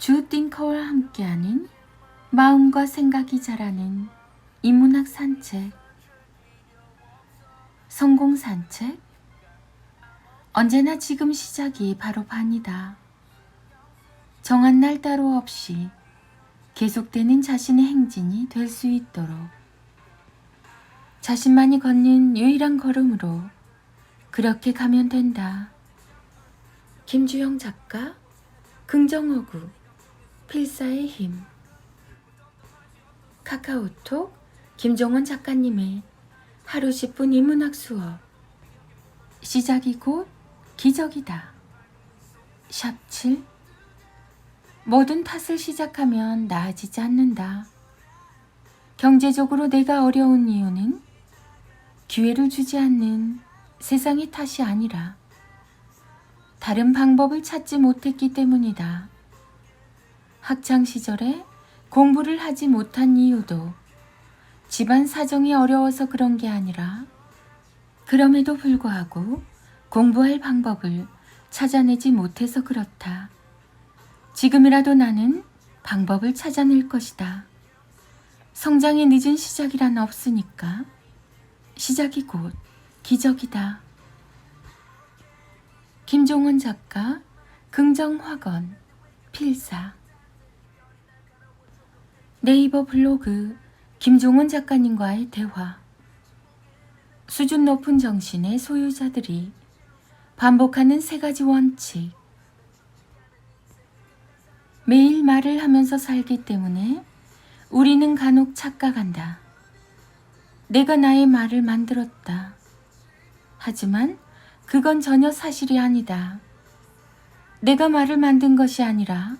주 띵커와 함께하는 마음과 생각이 자라는 인문학 산책. 성공 산책. 언제나 지금 시작이 바로 반이다. 정한 날 따로 없이 계속되는 자신의 행진이 될 수 있도록 자신만이 걷는 유일한 걸음으로 그렇게 가면 된다. 김주영 작가, 긍정어구, 필사의 힘. 카카오톡 김종원 작가님의 하루 10분 인문학 수업. 시작이 곧 기적이다. 샵 7. 모든 탓을 시작하면 나아지지 않는다. 경제적으로 내가 어려운 이유는 기회를 주지 않는 세상의 탓이 아니라 다른 방법을 찾지 못했기 때문이다. 학창시절에 공부를 하지 못한 이유도 집안 사정이 어려워서 그런 게 아니라 그럼에도 불구하고 공부할 방법을 찾아내지 못해서 그렇다. 지금이라도 나는 방법을 찾아낼 것이다. 성장이 늦은 시작이란 없으니까 시작이 곧 기적이다. 김종원 작가, 긍정확언, 필사. 네이버 블로그 김종원 작가님과의 대화. 수준 높은 정신의 소유자들이 반복하는 3가지 원칙. 매일 말을 하면서 살기 때문에 우리는 간혹 착각한다. 내가 나의 말을 만들었다. 하지만 그건 전혀 사실이 아니다. 내가 말을 만든 것이 아니라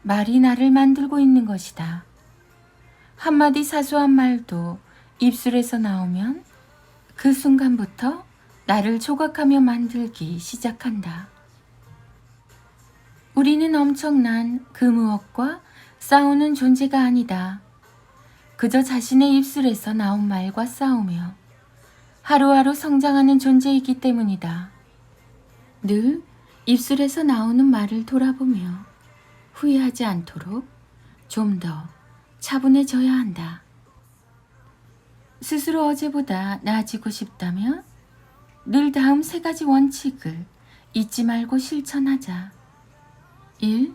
말이 나를 만들고 있는 것이다. 한마디 사소한 말도 입술에서 나오면 그 순간부터 나를 조각하며 만들기 시작한다. 우리는 엄청난 그 무엇과 싸우는 존재가 아니다. 그저 자신의 입술에서 나온 말과 싸우며 하루하루 성장하는 존재이기 때문이다. 늘 입술에서 나오는 말을 돌아보며 후회하지 않도록 좀 더 차분해져야 한다. 스스로 어제보다 나아지고 싶다면 늘 다음 3가지 원칙을 잊지 말고 실천하자. 1.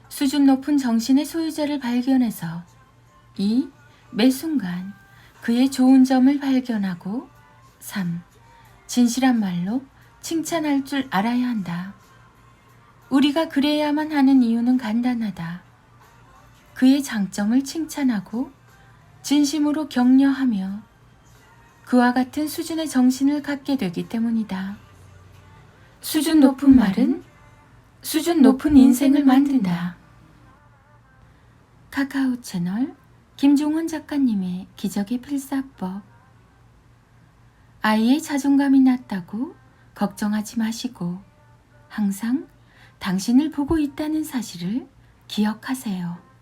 수준 높은 정신의 소유자를 발견해서 2. 매 순간 그의 좋은 점을 발견하고 3. 진실한 말로 칭찬할 줄 알아야 한다. 우리가 그래야만 하는 이유는 간단하다. 그의 장점을 칭찬하고 진심으로 격려하며 그와 같은 수준의 정신을 갖게 되기 때문이다. 수준 높은 말은 수준 높은 인생을 만든다. 카카오 채널 김종원 작가님의 기적의 필사법. 아이의 자존감이 낮다고 걱정하지 마시고 항상 당신을 보고 있다는 사실을 기억하세요.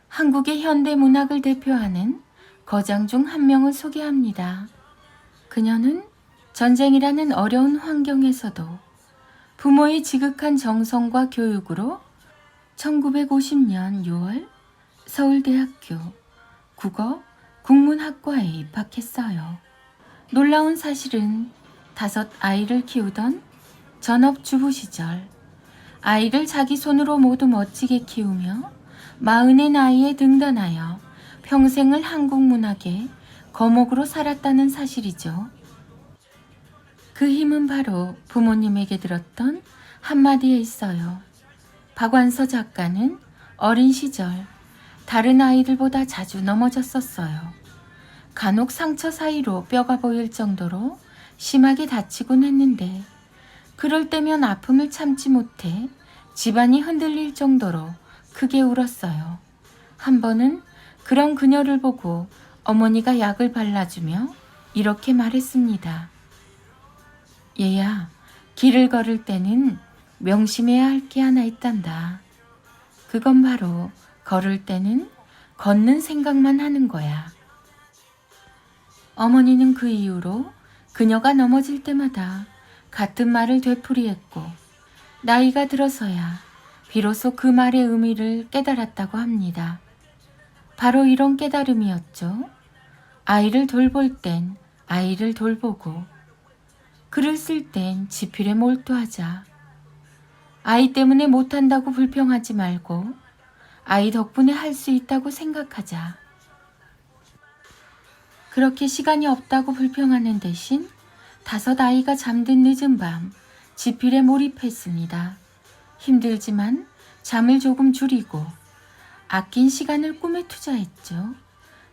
한국의 현대 문학을 대표하는 거장 중 한 명을 소개합니다. 그녀는 전쟁이라는 어려운 환경에서도 부모의 지극한 정성과 교육으로 1950년 6월 서울대학교 국어 국문학과에 입학했어요. 놀라운 사실은 5 아이를 키우던 전업주부 시절 아이를 자기 손으로 모두 멋지게 키우며 40의 나이에 등단하여 평생을 한국 문학의 거목으로 살았다는 사실이죠. 그 힘은 바로 부모님에게 들었던 한마디에 있어요. 박완서 작가는 어린 시절 다른 아이들보다 자주 넘어졌었어요. 간혹 상처 사이로 뼈가 보일 정도로 심하게 다치곤 했는데 그럴 때면 아픔을 참지 못해 집안이 흔들릴 정도로 크게 울었어요. 한 번은 그런 그녀를 보고 어머니가 약을 발라주며 이렇게 말했습니다. 얘야, 길을 걸을 때는 명심해야 할 게 하나 있단다. 그건 바로 걸을 때는 걷는 생각만 하는 거야. 어머니는 그 이후로 그녀가 넘어질 때마다 같은 말을 되풀이했고 나이가 들어서야 비로소 그 말의 의미를 깨달았다고 합니다. 바로 이런 깨달음이었죠. 아이를 돌볼 땐 아이를 돌보고, 글을 쓸 땐 지필에 몰두하자. 아이 때문에 못한다고 불평하지 말고 아이 덕분에 할 수 있다고 생각하자. 그렇게 시간이 없다고 불평하는 대신 5아이가 잠든 늦은 밤 지필에 몰입했습니다. 힘들지만 잠을 조금 줄이고 아낀 시간을 꿈에 투자했죠.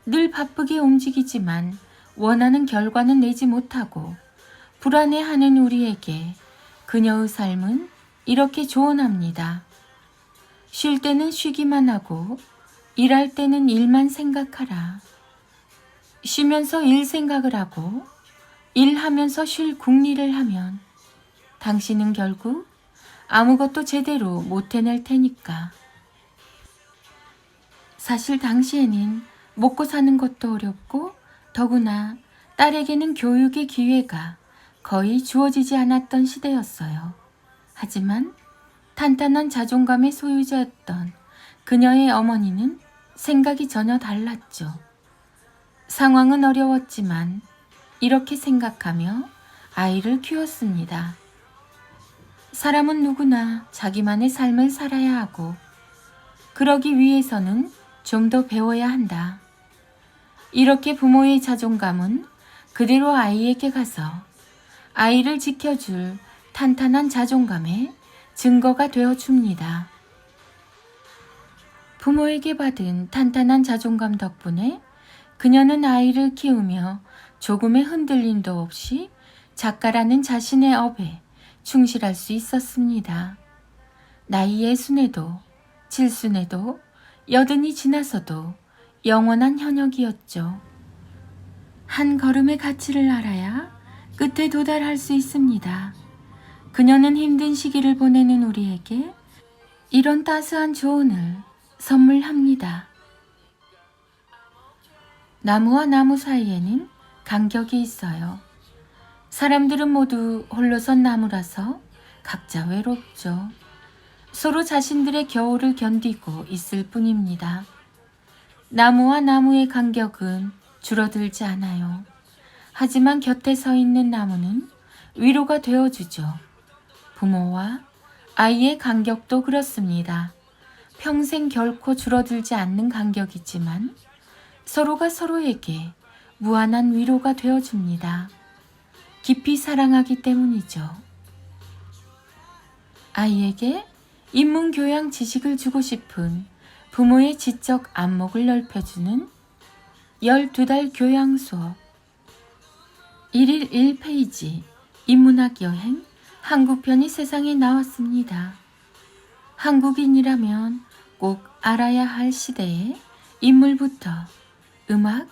늘 바쁘게 움직이지만 원하는 결과는 내지 못하고 불안해하는 우리에게 그녀의 삶은 이렇게 조언합니다. 쉴 때는 쉬기만 하고 일할 때는 일만 생각하라. 쉬면서 일 생각을 하고 일하면서 쉴 궁리를 하면 당신은 결국 아무것도 제대로 못 해낼 테니까. 사실 당시에는 먹고 사는 것도 어렵고 더구나 딸에게는 교육의 기회가 거의 주어지지 않았던 시대였어요. 하지만 탄탄한 자존감의 소유자였던 그녀의 어머니는 생각이 전혀 달랐죠. 상황은 어려웠지만 이렇게 생각하며 아이를 키웠습니다. 사람은 누구나 자기만의 삶을 살아야 하고 그러기 위해서는 좀 더 배워야 한다. 이렇게 부모의 자존감은 그대로 아이에게 가서 아이를 지켜줄 탄탄한 자존감의 증거가 되어줍니다. 부모에게 받은 탄탄한 자존감 덕분에 그녀는 아이를 키우며 조금의 흔들림도 없이 작가라는 자신의 업에 충실할 수 있었습니다. 나이의 순에도 칠순에도 80이 지나서도 영원한 현역이었죠. 한 걸음의 가치를 알아야 끝에 도달할 수 있습니다. 그녀는 힘든 시기를 보내는 우리에게 이런 따스한 조언을 선물합니다. 나무와 나무 사이에는 간격이 있어요. 사람들은 모두 홀로선 나무라서 각자 외롭죠. 서로 자신들의 겨울을 견디고 있을 뿐입니다. 나무와 나무의 간격은 줄어들지 않아요. 하지만 곁에 서 있는 나무는 위로가 되어주죠. 부모와 아이의 간격도 그렇습니다. 평생 결코 줄어들지 않는 간격이지만 서로가 서로에게 무한한 위로가 되어줍니다. 깊이 사랑하기 때문이죠. 아이에게 인문교양 지식을 주고 싶은 부모의 지적 안목을 넓혀주는 12달 교양 수업. 1일 1페이지 인문학 여행 한국편이 세상에 나왔습니다. 한국인이라면 꼭 알아야 할 시대의 인물부터 음악,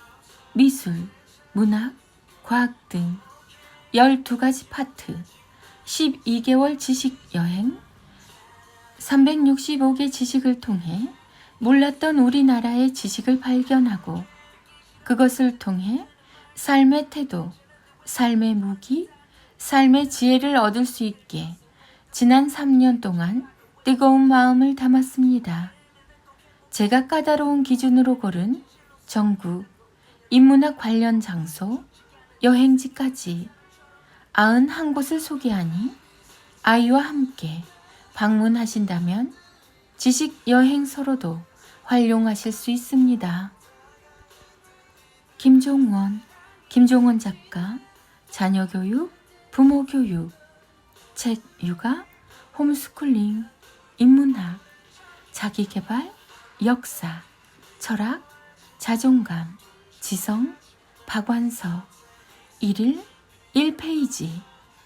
미술, 문학, 과학 등 12가지 파트, 12개월 지식 여행, 365개 지식을 통해 몰랐던 우리나라의 지식을 발견하고 그것을 통해 삶의 태도, 삶의 무기, 삶의 지혜를 얻을 수 있게 지난 3년 동안 뜨거운 마음을 담았습니다. 제가 까다로운 기준으로 고른 전국 인문학 관련 장소, 여행지까지 91곳을 소개하니 아이와 함께 방문하신다면 지식 여행서로도 활용하실 수 있습니다. 김종원 작가, 자녀교육, 부모교육, 책 육아, 홈스쿨링, 인문학, 자기계발, 역사, 철학, 자존감, 지성, 박완서, 1일 1페이지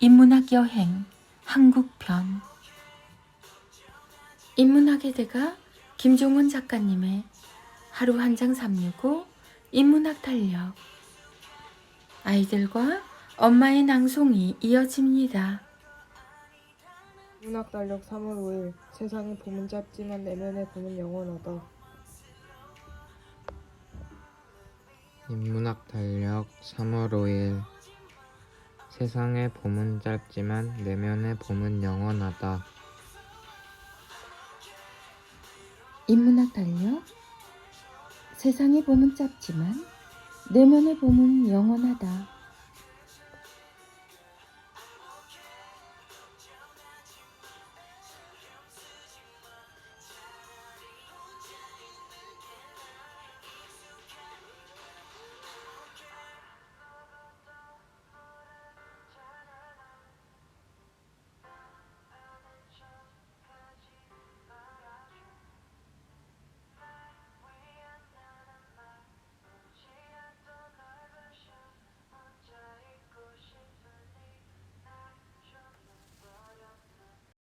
인문학 여행 한국편. 인문학의 대가 김종원 작가님의 하루 한 장 365 인문학 달력. 아이들과 엄마의 낭송이 이어집니다. 인문학 달력 3월 5일 세상의 봄은 짧지만 내면의 봄은 영원하다. 인문학 달력 3월 5일 세상의 봄은 짧지만 내면의 봄은 영원하다. 인문학 달력. 세상의 봄은 짧지만 내면의 봄은 영원하다.